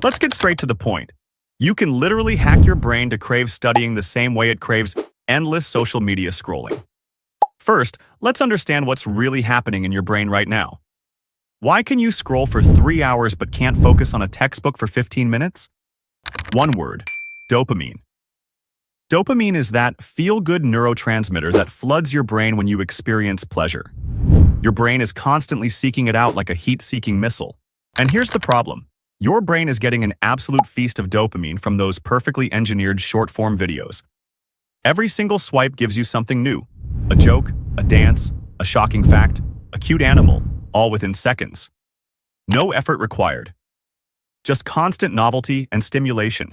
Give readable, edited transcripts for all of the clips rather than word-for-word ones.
Let's get straight to the point. You can literally hack your brain to crave studying the same way it craves endless social media scrolling. First, let's understand what's really happening in your brain right now. Why can you scroll for 3 hours but can't focus on a textbook for 15 minutes? One word: dopamine. Dopamine is that feel-good neurotransmitter that floods your brain when you experience pleasure. Your brain is constantly seeking it out like a heat-seeking missile. And here's the problem. Your brain is getting an absolute feast of dopamine from those perfectly engineered short-form videos. Every single swipe gives you something new. A joke, a dance, a shocking fact, a cute animal, all within seconds. No effort required. Just constant novelty and stimulation.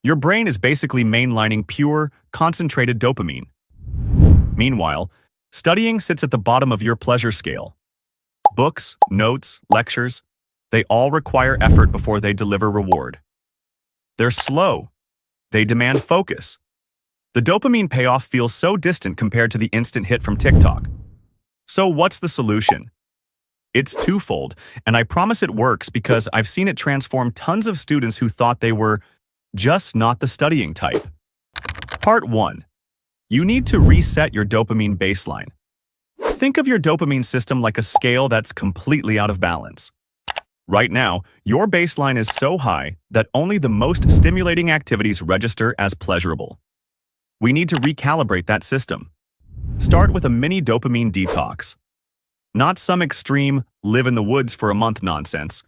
Your brain is basically mainlining pure, concentrated dopamine. Meanwhile, studying sits at the bottom of your pleasure scale. Books, notes, lectures, they all require effort before they deliver reward. They're slow. They demand focus. The dopamine payoff feels so distant compared to the instant hit from TikTok. So what's the solution? It's twofold, and I promise it works because I've seen it transform tons of students who thought they were just not the studying type. Part 1. You need to reset your dopamine baseline. Think of your dopamine system like a scale that's completely out of balance. Right now, your baseline is so high that only the most stimulating activities register as pleasurable. We need to recalibrate that system. Start with a mini dopamine detox. Not some extreme, live in the woods for a month nonsense.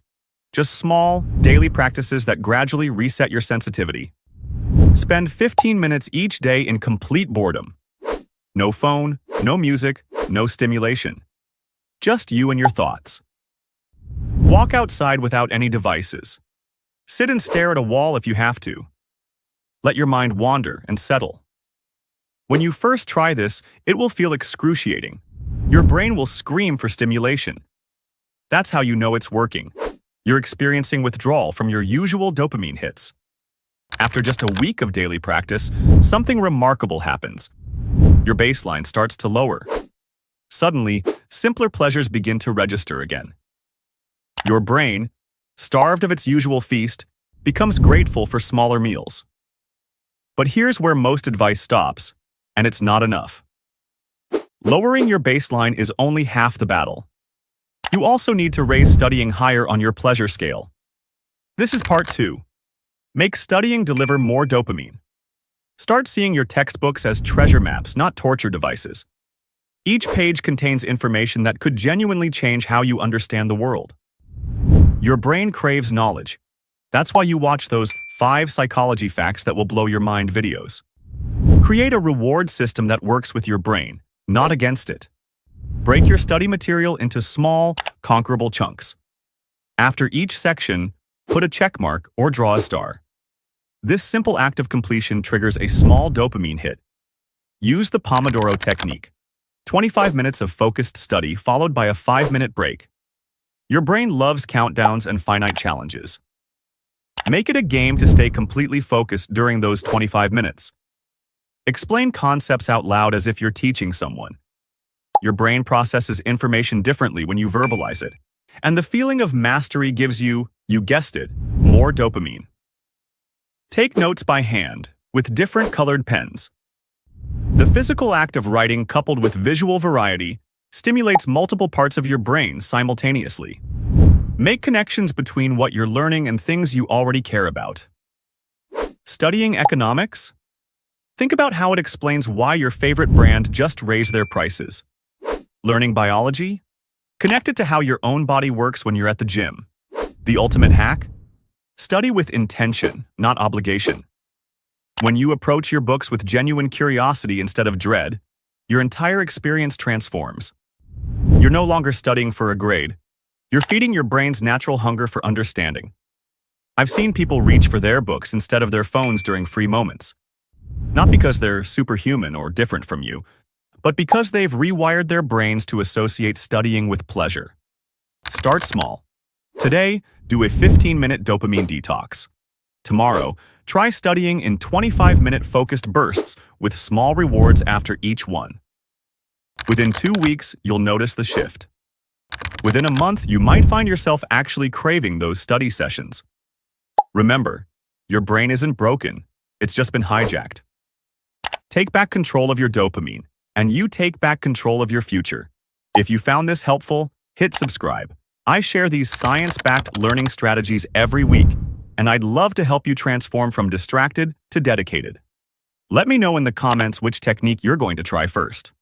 Just small, daily practices that gradually reset your sensitivity. Spend 15 minutes each day in complete boredom. No phone, no music, no stimulation. Just you and your thoughts. Walk outside without any devices. Sit and stare at a wall if you have to. Let your mind wander and settle. When you first try this, it will feel excruciating. Your brain will scream for stimulation. That's how you know it's working. You're experiencing withdrawal from your usual dopamine hits. After just a week of daily practice, something remarkable happens. Your baseline starts to lower. Suddenly, simpler pleasures begin to register again. Your brain, starved of its usual feast, becomes grateful for smaller meals. But here's where most advice stops, and it's not enough. Lowering your baseline is only half the battle. You also need to raise studying higher on your pleasure scale. This is part 2. Make studying deliver more dopamine. Start seeing your textbooks as treasure maps, not torture devices. Each page contains information that could genuinely change how you understand the world. Your brain craves knowledge. That's why you watch those 5 psychology facts that will blow your mind videos. Create a reward system that works with your brain, not against it. Break your study material into small, conquerable chunks. After each section, put a check mark or draw a star. This simple act of completion triggers a small dopamine hit. Use the Pomodoro technique. 25 minutes of focused study followed by a 5-minute break. Your brain loves countdowns and finite challenges. Make it a game to stay completely focused during those 25 minutes. Explain concepts out loud as if you're teaching someone. Your brain processes information differently when you verbalize it, and the feeling of mastery gives you guessed it, more dopamine. Take notes by hand, with different colored pens. The physical act of writing coupled with visual variety stimulates multiple parts of your brain simultaneously. Make connections between what you're learning and things you already care about. Studying economics? Think about how it explains why your favorite brand just raised their prices. Learning biology? Connect it to how your own body works when you're at the gym. The ultimate hack? Study with intention, not obligation. When you approach your books with genuine curiosity instead of dread, your entire experience transforms. You're no longer studying for a grade. You're feeding your brain's natural hunger for understanding. I've seen people reach for their books instead of their phones during free moments. Not because they're superhuman or different from you, but because they've rewired their brains to associate studying with pleasure. Start small. Today, do a 15-minute dopamine detox. Tomorrow, try studying in 25-minute focused bursts with small rewards after each one. Within 2 weeks, you'll notice the shift. Within a month, you might find yourself actually craving those study sessions. Remember, your brain isn't broken. It's just been hijacked. Take back control of your dopamine, and you take back control of your future. If you found this helpful, hit subscribe. I share these science-backed learning strategies every week, and I'd love to help you transform from distracted to dedicated. Let me know in the comments which technique you're going to try first.